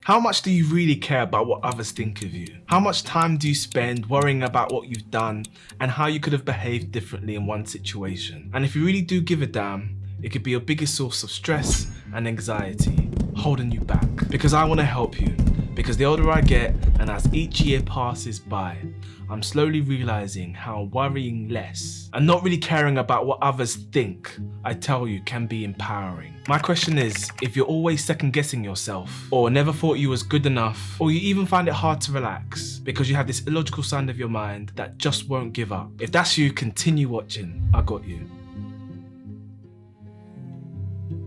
How much do you really care about what others think of you? How much time do you spend worrying about what you've done and how you could have behaved differently in one situation? And if you really do give a damn, it could be your biggest source of stress and anxiety, holding you back. Because I want to help you. Because the older I get, and as each year passes by, I'm slowly realizing how worrying less and not really caring about what others think, I tell you, can be empowering. My question is, if you're always second guessing yourself, or never thought you was good enough, or you even find it hard to relax because you have this illogical side of your mind that just won't give up. If that's you, continue watching. I got you.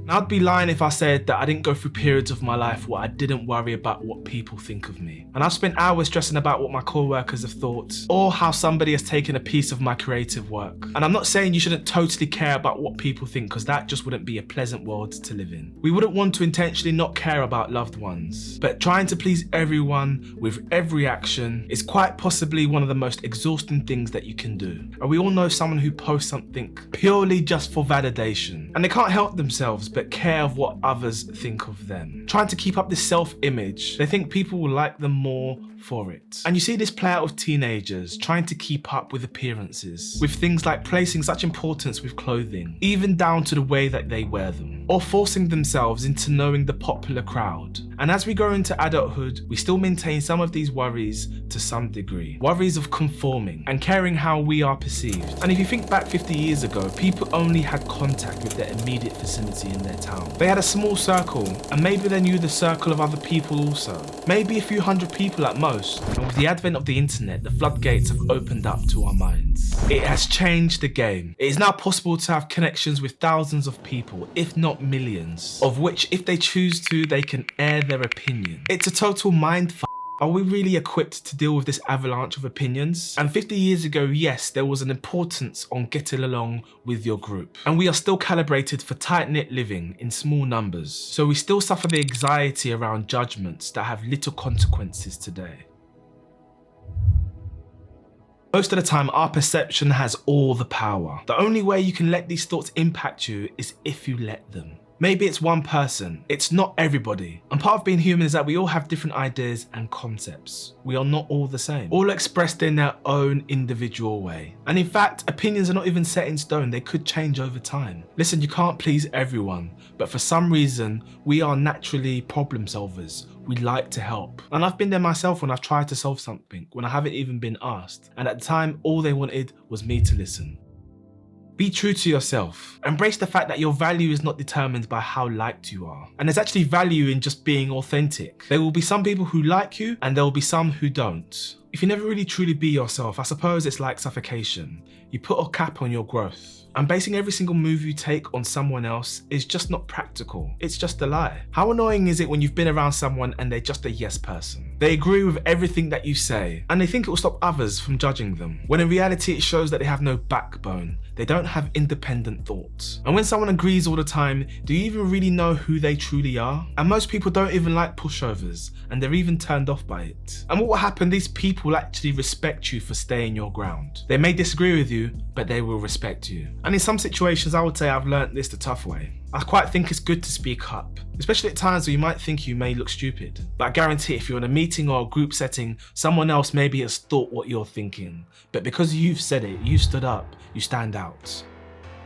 I'd be lying if I said that I didn't go through periods of my life where I didn't worry about what people think of me. And I've spent hours stressing about what my co-workers have thought, or how somebody has taken a piece of my creative work. And I'm not saying you shouldn't totally care about what people think, because that just wouldn't be a pleasant world to live in. We wouldn't want to intentionally not care about loved ones, but trying to please everyone with every action is quite possibly one of the most exhausting things that you can do. And we all know someone who posts something purely just for validation, and they can't help themselves but care of what others think of them. Trying to keep up this self-image, they think people will like them more for it. And you see this play out with teenagers trying to keep up with appearances, with things like placing such importance with clothing, even down to the way that they wear them, or forcing themselves into knowing the popular crowd. And as we grow into adulthood, we still maintain some of these worries to some degree. Worries of conforming and caring how we are perceived. And if you think back 50 years ago, people only had contact with their immediate vicinity in their town. They had a small circle, and maybe they knew the circle of other people also. Maybe a few hundred people at most. And with the advent of the internet, the floodgates have opened up to our minds. It has changed the game. It is now possible to have connections with thousands of people, if not millions, of which, if they choose to, they can air their opinion. It's a total mindfuck. Are we really equipped to deal with this avalanche of opinions? And 50 years ago, yes, there was an importance on getting along with your group. And we are still calibrated for tight-knit living in small numbers. So we still suffer the anxiety around judgments that have little consequences today. Most of the time, our perception has all the power. The only way you can let these thoughts impact you is if you let them. Maybe it's one person, it's not everybody. And part of being human is that we all have different ideas and concepts. We are not all the same, all expressed in their own individual way. And in fact, opinions are not even set in stone, they could change over time. Listen, you can't please everyone, but for some reason, we are naturally problem solvers. We like to help. And I've been there myself when I've tried to solve something, when I haven't even been asked. And at the time, all they wanted was me to listen. Be true to yourself. Embrace the fact that your value is not determined by how liked you are. And there's actually value in just being authentic. There will be some people who like you and there will be some who don't. If you never really truly be yourself, I suppose it's like suffocation. You put a cap on your growth. And basing every single move you take on someone else is just not practical. It's just a lie. How annoying is it when you've been around someone and they're just a yes person? They agree with everything that you say and they think it will stop others from judging them. When in reality it shows that they have no backbone. They don't have independent thoughts. And when someone agrees all the time, do you even really know who they truly are? And most people don't even like pushovers and they're even turned off by it. And what will happen? These people will actually respect you for staying your ground. They may disagree with you, but they will respect you. And in some situations, I would say I've learnt this the tough way. I quite think it's good to speak up, especially at times where you might think you may look stupid. But I guarantee if you're in a meeting or a group setting, someone else maybe has thought what you're thinking. But because you've said it, you stood up, you stand out.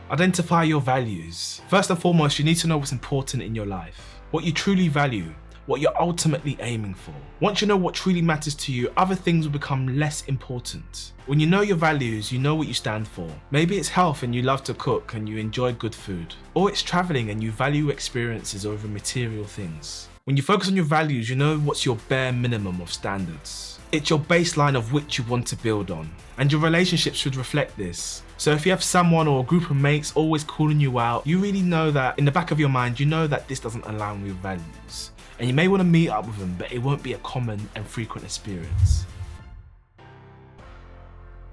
Identify your values. First and foremost, you need to know what's important in your life, what you truly value, what you're ultimately aiming for. Once you know what truly matters to you, other things will become less important. When you know your values, you know what you stand for. Maybe it's health and you love to cook and you enjoy good food. Or it's traveling and you value experiences over material things. When you focus on your values, you know what's your bare minimum of standards. It's your baseline of which you want to build on. And your relationships should reflect this. So if you have someone or a group of mates always calling you out, you really know that in the back of your mind, you know that this doesn't align with your values. And you may want to meet up with them, but it won't be a common and frequent experience.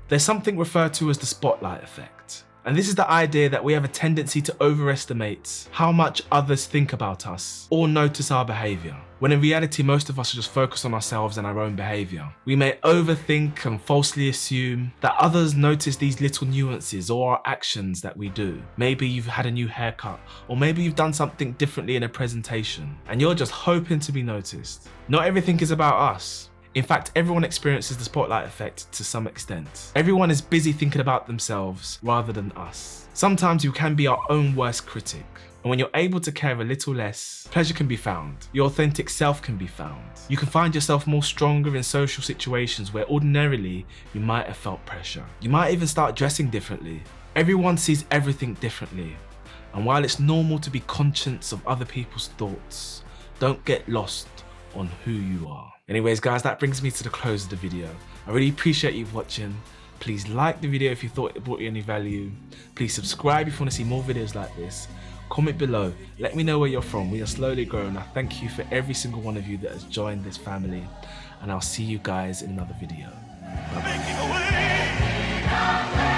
There's something referred to as the spotlight effect. And this is the idea that we have a tendency to overestimate how much others think about us or notice our behavior, when in reality most of us are just focused on ourselves and our own behavior. We may overthink and falsely assume that others notice these little nuances or our actions that we do. Maybe you've had a new haircut, or maybe you've done something differently in a presentation, and you're just hoping to be noticed. Not everything is about us. In fact, everyone experiences the spotlight effect to some extent. Everyone is busy thinking about themselves rather than us. Sometimes we can be our own worst critic. And when you're able to care a little less, pleasure can be found. Your authentic self can be found. You can find yourself more stronger in social situations where ordinarily you might have felt pressure. You might even start dressing differently. Everyone sees everything differently. And while it's normal to be conscious of other people's thoughts, don't get lost on who you are. Anyways guys, that brings me to the close of the video. I really appreciate you watching. Please like the video if you thought it brought you any value. Please subscribe if you want to see more videos like this. Comment below, let me know where you're from. We are slowly growing. I thank you for every single one of you that has joined this family, and I'll see you guys in another video. Bye-bye.